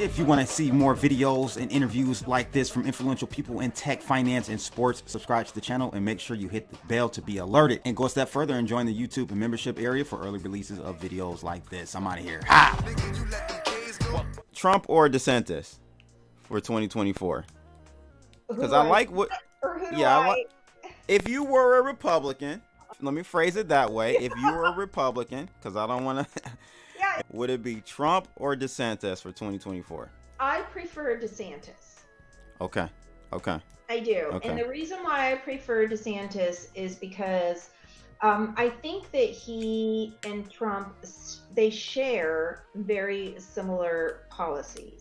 If you want to see more videos and interviews like this from influential people in tech, finance, and sports, subscribe to the channel and make sure you hit the bell to be alerted. And go a step further and join the YouTube membership area for early releases of videos like this. I'm out of here. Ha! Trump or DeSantis for 2024? Because I like what... If you were a Republican, let me phrase it that way. If you were a Republican, because I don't want to... Yeah. Would it be Trump or DeSantis for 2024? I prefer DeSantis. Okay. I do. Okay. And the reason why I prefer DeSantis is because I think that he and Trump, they share very similar policies.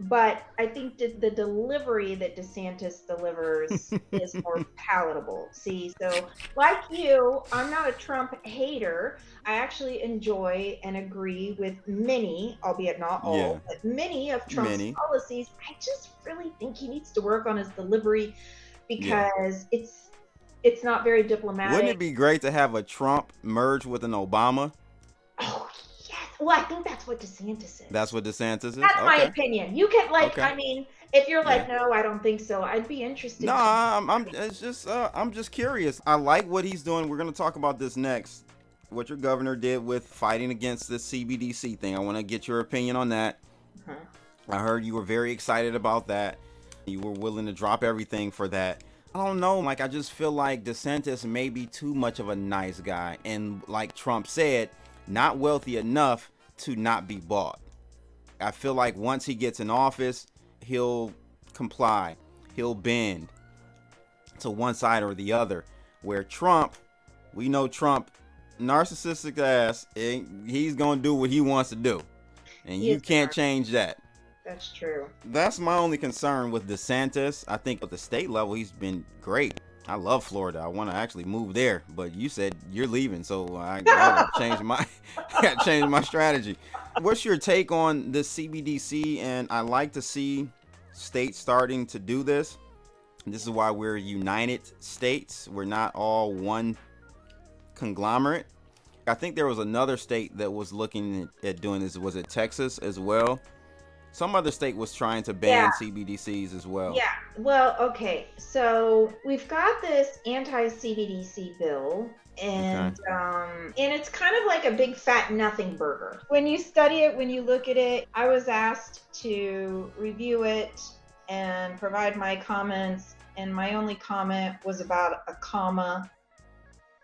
But I think that the delivery that DeSantis delivers is more palatable. See, so like you, I'm not a Trump hater. I actually enjoy and agree with many, albeit not all, but many of Trump's policies. I just really think he needs to work on his delivery because it's not very diplomatic. Wouldn't it be great to have a Trump merge with an Obama? Oh, yes. Well, I think that's what DeSantis is. That's what DeSantis is? That's my opinion. You can, I mean, if you're like, no, I don't think so, I'd be interested. No, I'm just curious. I like what he's doing. We're going to talk about this next. What your governor did with fighting against this CBDC thing. I want to get your opinion on that. I heard you were very excited about that. You were willing to drop everything for that. I don't know. Like, I just feel like DeSantis may be too much of a nice guy. And like Trump said, not wealthy enough to not be bought. I feel like once he gets in office, he'll comply. He'll bend to one side or the other. Where Trump, we know Trump, narcissistic ass, he's going to do what he wants to do. And you can't change that. That's true. That's my only concern with DeSantis. I think at the state level, he's been great. I love Florida. I want to actually move there, but you said you're leaving, so I gotta change my strategy. What's your take on the CBDC? And I like to see states starting to do this. This is why we're United States. We're not all one conglomerate. I think there was another state that was looking at doing this. Was it Texas as well? Some other state was trying to ban CBDCs as well. Yeah. Well, okay. So we've got this anti-CBDC bill, and it's kind of like a big fat nothing burger. When you study it, when you look at it, I was asked to review it and provide my comments, and my only comment was about a comma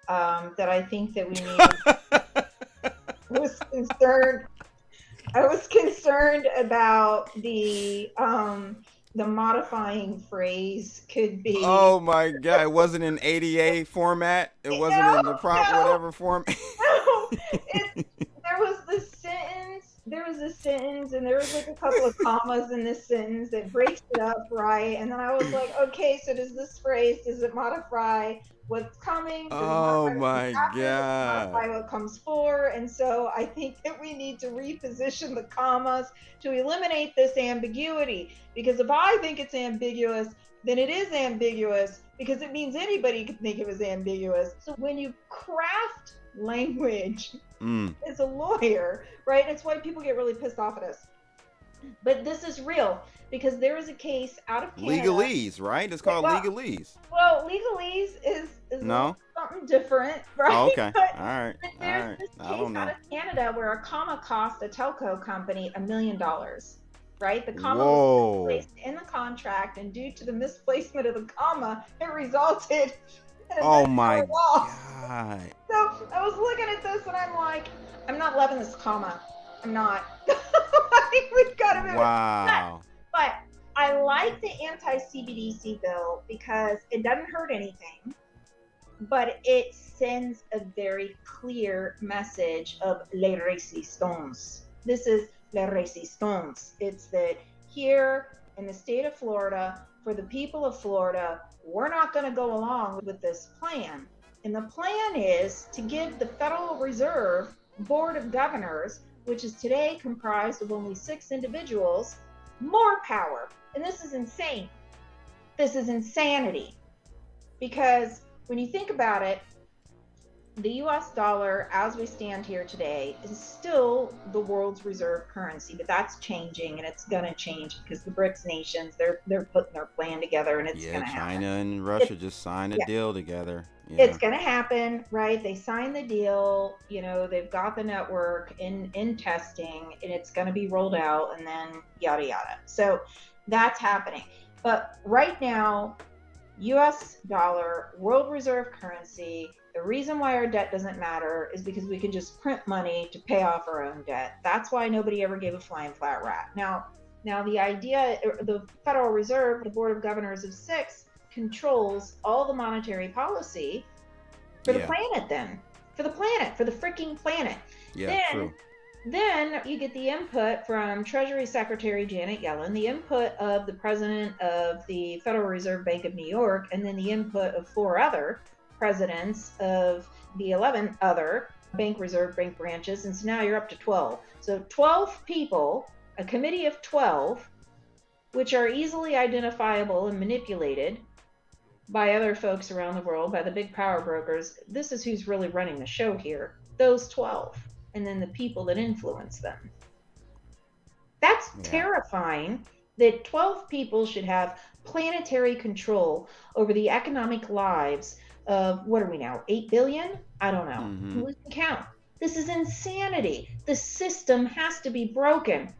that I think that we need. I was concerned about the modifying phrase could be. Oh my God! It wasn't in ADA format. It wasn't in the whatever format. No, there was this sentence. There was a sentence, and there was like a couple of commas in this sentence that breaks it up right. And then I was like, okay, so does it modify what's coming? Oh my God. Modify what comes for. And so I think that we need to reposition the commas to eliminate this ambiguity. Because if I think it's ambiguous, then it is ambiguous because it means anybody could think it was ambiguous. So when you craft language as a lawyer, right? It's why people get really pissed off at us. But this is real because there is a case out of Canada. Legalese, right? It's called legalese. Well, legalese is something different, right? Oh, okay. But, all right. But there's this case out of Canada where a comma cost a telco company $1 million, right? The comma was misplaced in the contract, and due to the misplacement of the comma, it resulted in oh my loss. God. So I was looking at this and I'm like, I'm not loving this comma. I'm not. I think we've got to move. Wow. But I like the anti-CBDC bill because it doesn't hurt anything, but it sends a very clear message of les résistants. This is les résistants. It's that here in the state of Florida, for the people of Florida, we're not going to go along with this plan. And the plan is to give the Federal Reserve Board of Governors, which is today comprised of only 6 individuals, more power. And this is insane. This is insanity. Because when you think about it, the US dollar, as we stand here today, is still the world's reserve currency, but that's changing, and it's going to change because the BRICS nations, they're putting their plan together, and it's Yeah, going to happen. China and Russia just signed a Yeah. deal together. It's Yeah. going to happen, right? They signed the deal, they've got the network in testing, and it's going to be rolled out, and then yada yada. So that's happening. But right now, US dollar, world reserve currency, the reason why our debt doesn't matter is because we can just print money to pay off our own debt. That's why nobody ever gave a flying flat rat. Now the idea, the Federal Reserve, the Board of Governors of 6, controls all the monetary policy for the planet then. For the planet, for the freaking planet. Yeah, true. Then you get the input from Treasury Secretary Janet Yellen, the input of the president of the Federal Reserve Bank of New York, and then the input of 4 other presidents of the 11 other reserve bank branches. And so now you're up to 12. So 12 people, a committee of 12, which are easily identifiable and manipulated by other folks around the world, by the big power brokers. This is who's really running the show here. Those 12. And then the people that influence them. That's terrifying, that 12 people should have planetary control over the economic lives of, what are we now, 8 billion? I don't know. Who can count? This is insanity. The system has to be broken.